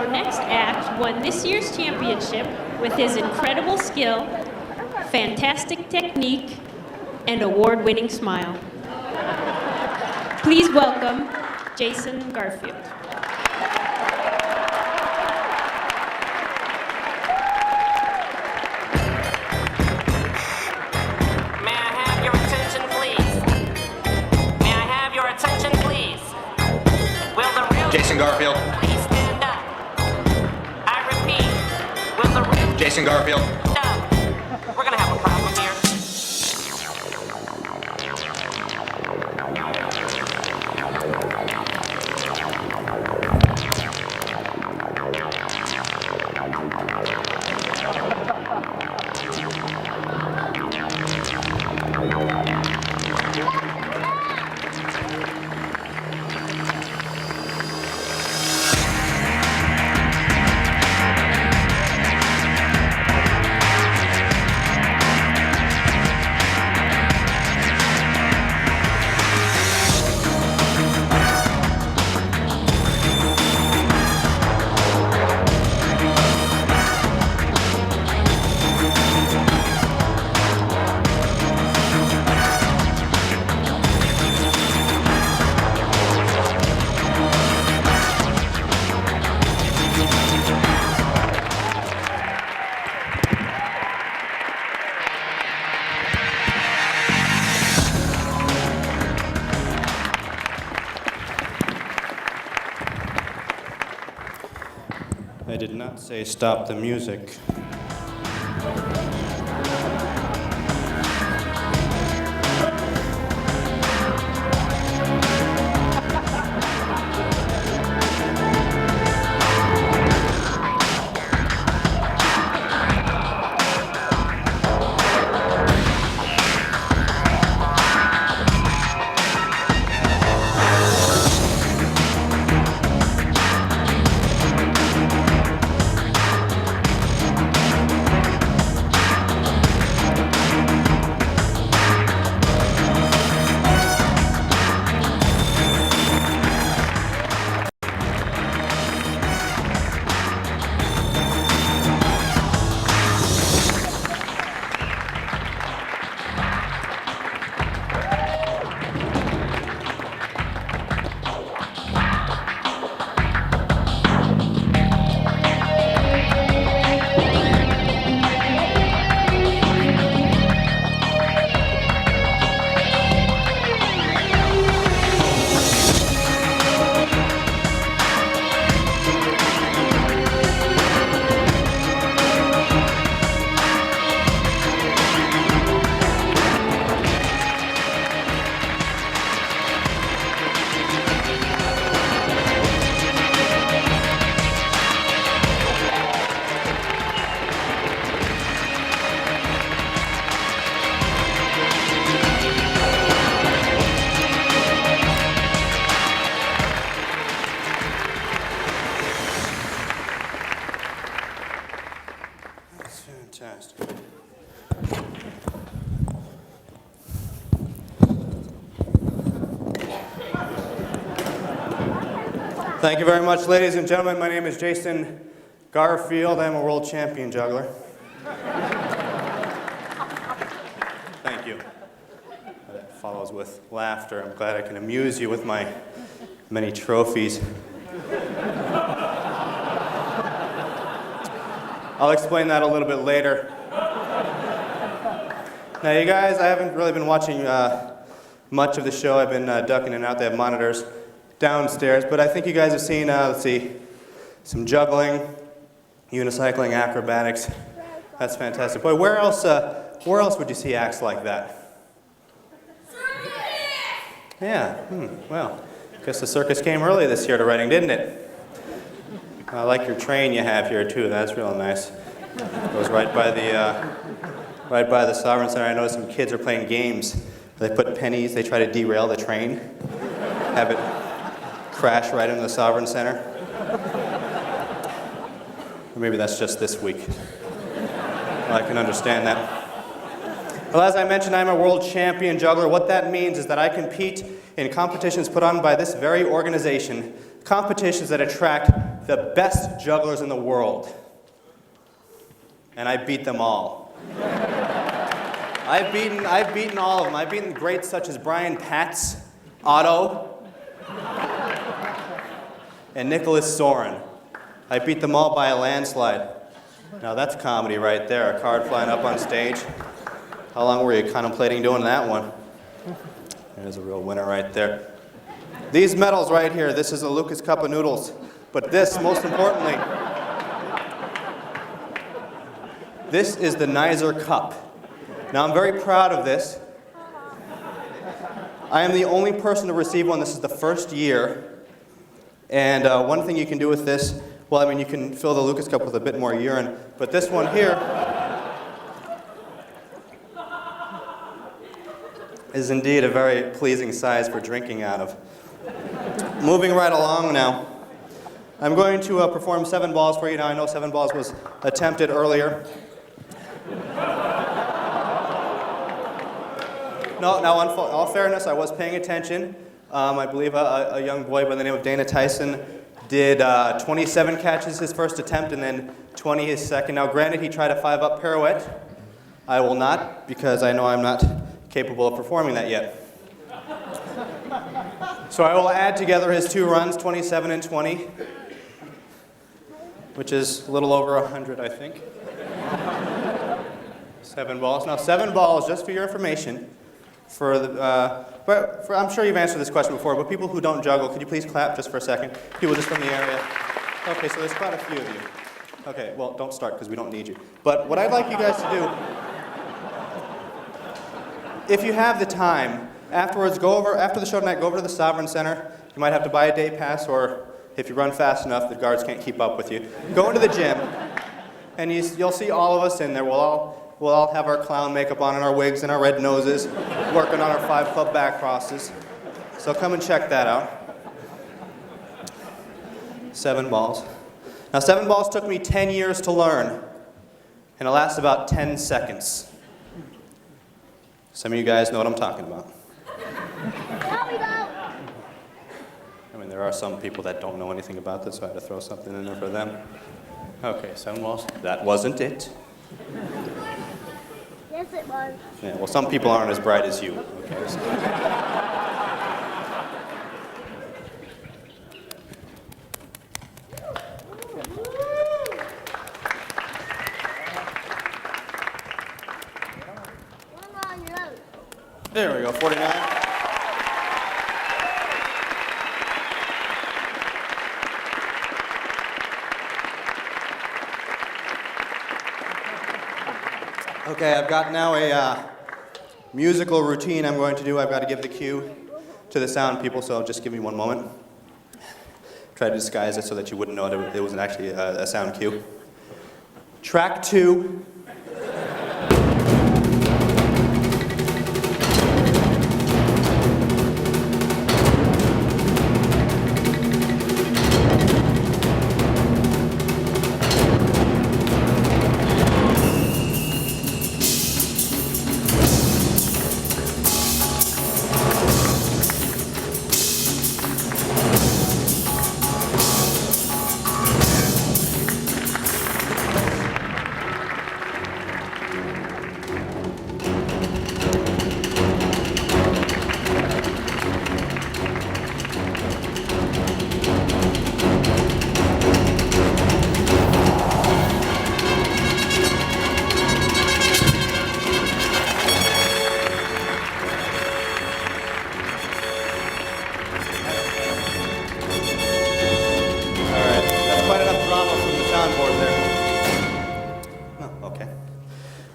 Our next act won this year's championship with his incredible skill, fantastic technique, and award-winning smile. Please welcome Jason Garfield. Jason Garfield. Please stand up. I repeat, will the real Jason Garfield. up? We're gonna have a problem here. I did not say stop the music. Fantastic. Thank you very much, ladies and gentlemen. My name is Jason Garfield. I'm a world champion juggler. Thank you. That follows with laughter. I'm glad I can amuse you with my many trophies. I'll explain that a little bit later. Now, you guys, I haven't really been watching much of the show. I've been ducking in and out. They have monitors downstairs, but I think you guys have seen, let's see, some juggling, unicycling, acrobatics. That's fantastic. Boy, where else would you see acts like that? Yeah, well, I guess the circus came early this year to Reading, didn't it? I like your train you have here too. That's real nice. It goes right by the Sovereign Center. I noticed some kids are playing games. They put pennies. They try to derail the train, have it crash right into the Sovereign Center. Or maybe that's just this week. Well, I can understand that. Well, as I mentioned, I'm a world champion juggler. What that means is that I compete in competitions put on by this very organization, competitions that attract the best jugglers in the world. And I beat them all. I've beaten all of them. I've beaten greats such as Brian Patz, Otto, and Nicholas Soren. I beat them all by a landslide. Now that's comedy right there, a card flying up on stage. How long were you contemplating doing that one? There's a real winner right there. These medals right here, this is a Lucas Cup of Noodles. But this, most importantly, this is the Nizer Cup. Now I'm very proud of this. I am the only person to receive one. This is the first year. And one thing you can do with this, well, I mean, you can fill the Lucas Cup with a bit more urine. But this one here is indeed a very pleasing size for drinking out of. Moving right along now. I'm going to perform 7 balls for you. Now I know 7 balls was attempted earlier. No, now in all fairness, I was paying attention. I believe a young boy by the name of Dana Tyson did 27 catches his first attempt and then 20 his second. Now granted, he tried a 5-up pirouette. I will not, because I know I'm not capable of performing that yet. So I will add together his 2 runs, 27 and 20, which is a little over 100, I think. 7 balls. Now 7 balls, just for your information, I'm sure you've answered this question before, but people who don't juggle, could you please clap just for a second? People just from the area. Okay, so there's quite a few of you. Okay, well, don't start because we don't need you. But what I'd like you guys to do, if you have the time, afterwards, after the show tonight, go over to the Sovereign Center. You might have to buy a day pass, or if you run fast enough, the guards can't keep up with you. Go into the gym, and you'll see all of us in there. We'll all have our clown makeup on and our wigs and our red noses, working on our 5 club back crosses. So come and check that out. 7 balls. Now 7 balls took me 10 years to learn, and it lasts about 10 seconds. Some of you guys know what I'm talking about. I mean, there are some people that don't know anything about this, so I had to throw something in there for them. Okay, 7 balls. That wasn't it. Yes, it was. Yeah, well, some people aren't as bright as you. Okay, so. There we go, 49. Okay, I've got now a musical routine I'm going to do. I've got to give the cue to the sound people, so just give me one moment. Try to disguise it so that you wouldn't know it wasn't actually a sound cue. Track 2.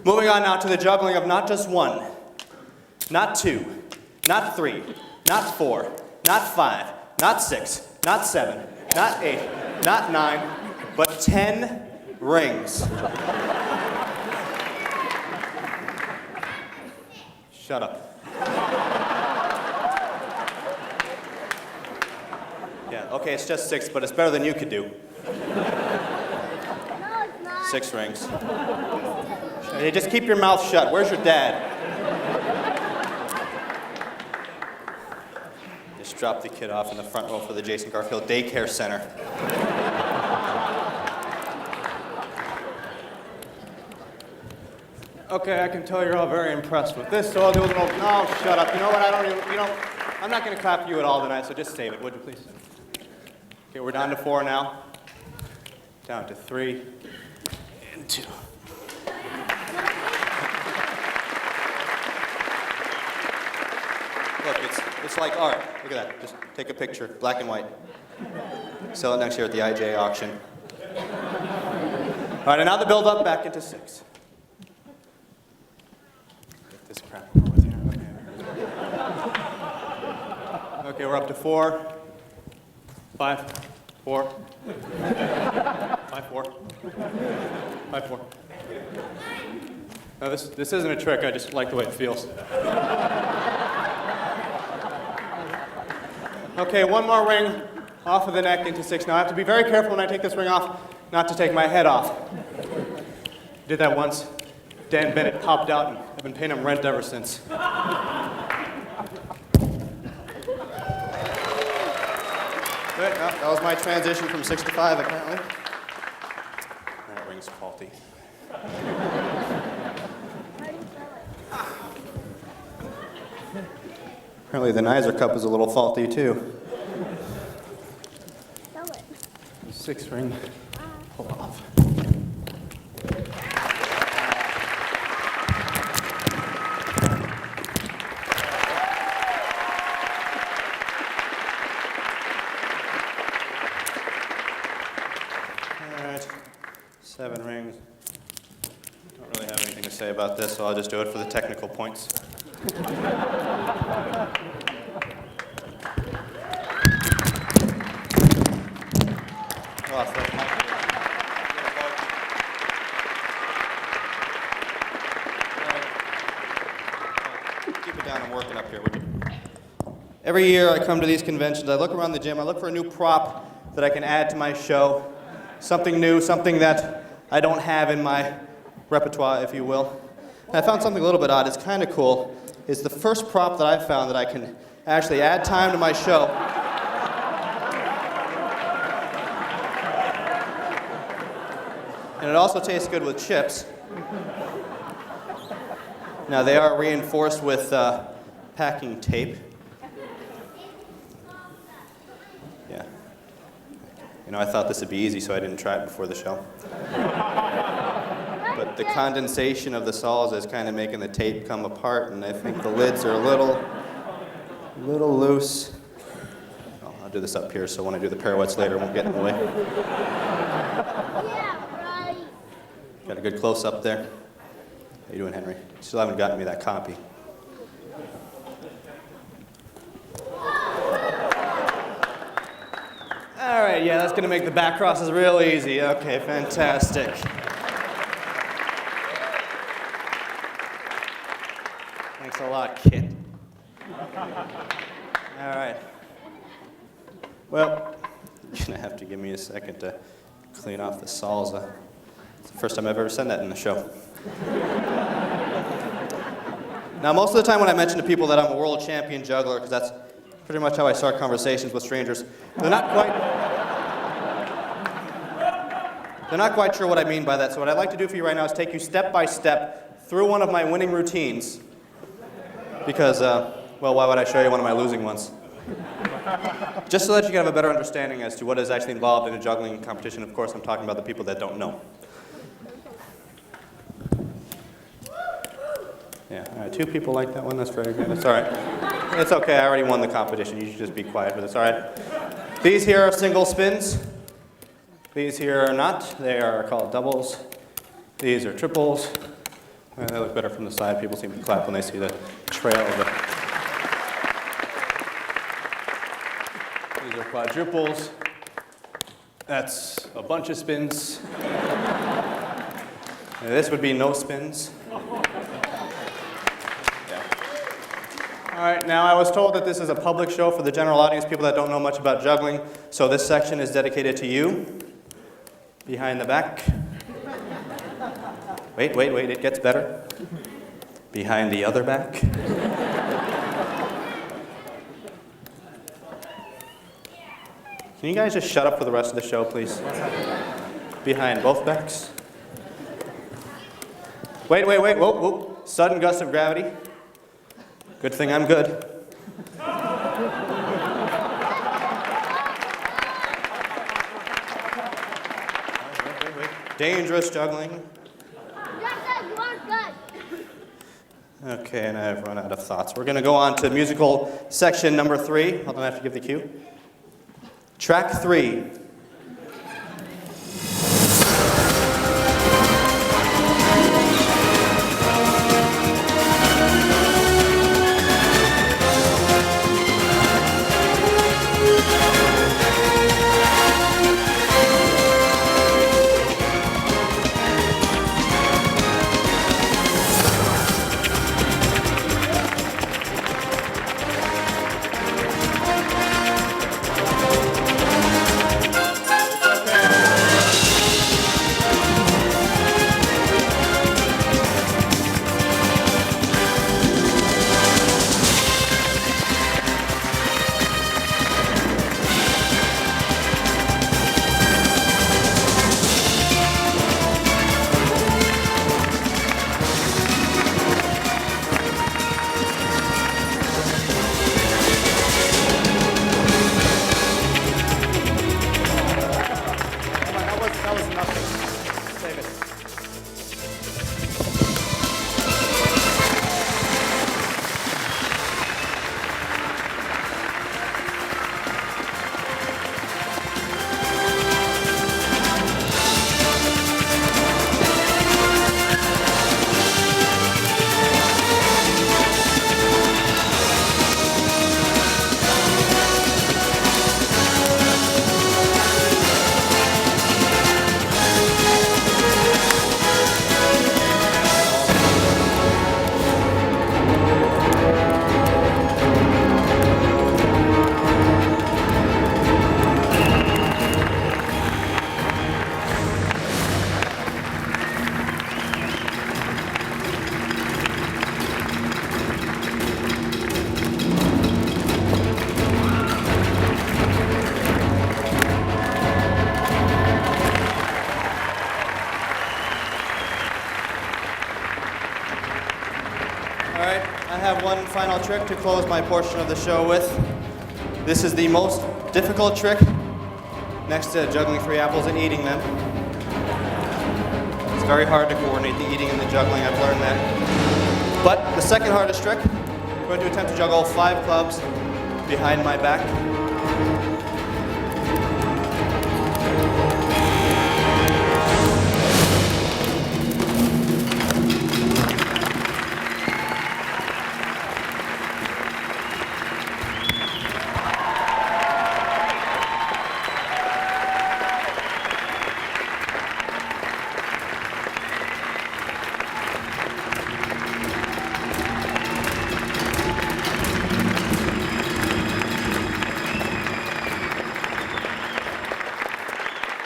Moving on now to the juggling of not just 1, not 2, not 3, not 4, not 5, not 6, not 7, not 8, not 9, but 10 rings. Shut up. Yeah, okay, it's just 6, but it's better than you could do. 6 rings. Hey, just keep your mouth shut. Where's your dad? Just drop the kid off in the front row for the Jason Garfield Daycare Center. Okay, I can tell you're all very impressed with this, so I'll do a little, no, shut up. You know what, I'm not gonna clap for you at all tonight, so just save it, would you please? Okay, we're down to 4 now. Down to 3 and 2. Look, it's like art. Look at that. Just take a picture, black and white. Sell it next year at the IJA auction. All right, and now the build up back into 6. Get this crap over with here. Okay, we're up to 4, 5, 4, 5, 4, 5, 4. No, this isn't a trick. I just like the way it feels. Okay, one more ring off of the neck into 6. Now I have to be very careful when I take this ring off, not to take my head off. Did that once. Dan Bennett popped out, and I've been paying him rent ever since. Good, no, that was my transition from 6 to 5, apparently. That ring's faulty. Apparently the Nizer cup is a little faulty too. 6 ring, pull off. All right, 7 rings. Don't really have anything to say about this, so I'll just do it for the technical points. Keep it down, I'm working up here, would you? Every year I come to these conventions, I look around the gym, I look for a new prop that I can add to my show. Something new, something that I don't have in my repertoire, if you will. And I found something a little bit odd, it's kind of cool. It's the first prop that I've found that I can actually add time to my show. And it also tastes good with chips. Now they are reinforced with packing tape. Yeah. You know, I thought this would be easy, so I didn't try it before the show. But the condensation of the salsa is kind of making the tape come apart, and I think the lids are a little loose. Oh, I'll do this up here, so when I do the pirouettes later, it won't get in the way. Got a good close-up there. How you doing, Henry? Still haven't gotten me that copy. All right, yeah, that's gonna make the back crosses real easy. Okay, fantastic. Thanks a lot, kid. All right. Well, you're gonna have to give me a second to clean off the salsa. It's the first time I've ever said that in the show. Now, most of the time when I mention to people that I'm a world champion juggler, because that's pretty much how I start conversations with strangers, they're not quite sure what I mean by that. So what I'd like to do for you right now is take you step by step through one of my winning routines. Because, well, why would I show you one of my losing ones? Just so that you can have a better understanding as to what is actually involved in a juggling competition. Of course, I'm talking about the people that don't know. Yeah, all right, 2 people like that one. That's very good. That's all right. It's okay. I already won the competition. You should just be quiet with this. All right. These here are single spins. These here are not. They are called doubles. These are triples. They look better from the side. People seem to clap when they see the trail of it. These are quadruples. That's a bunch of spins. And this would be no spins. All right, now I was told that this is a public show for the general audience, people that don't know much about juggling. So this section is dedicated to you. Behind the back. Wait, it gets better. Behind the other back. Can you guys just shut up for the rest of the show, please? Behind both backs. Wait, whoa, whoa. Sudden gust of gravity. Good thing I'm good. Wait. Dangerous juggling. Okay, and I've run out of thoughts. We're going to go on to musical section number 3. Hold on, I have to give the cue. Track 3. That was nothing. Save it. All right, I have one final trick to close my portion of the show with. This is the most difficult trick next to juggling 3 apples and eating them. It's very hard to coordinate the eating and the juggling, I've learned that. But the second hardest trick, I'm going to attempt to juggle 5 clubs behind my back.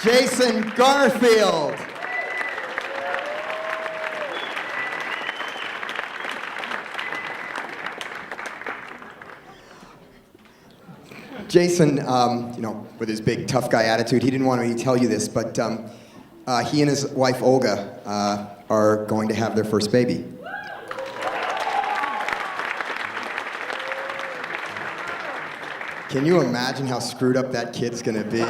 Jason Garfield. Jason, with his big tough guy attitude, he didn't want me to tell you this, but he and his wife Olga are going to have their first baby. Can you imagine how screwed up that kid's gonna be?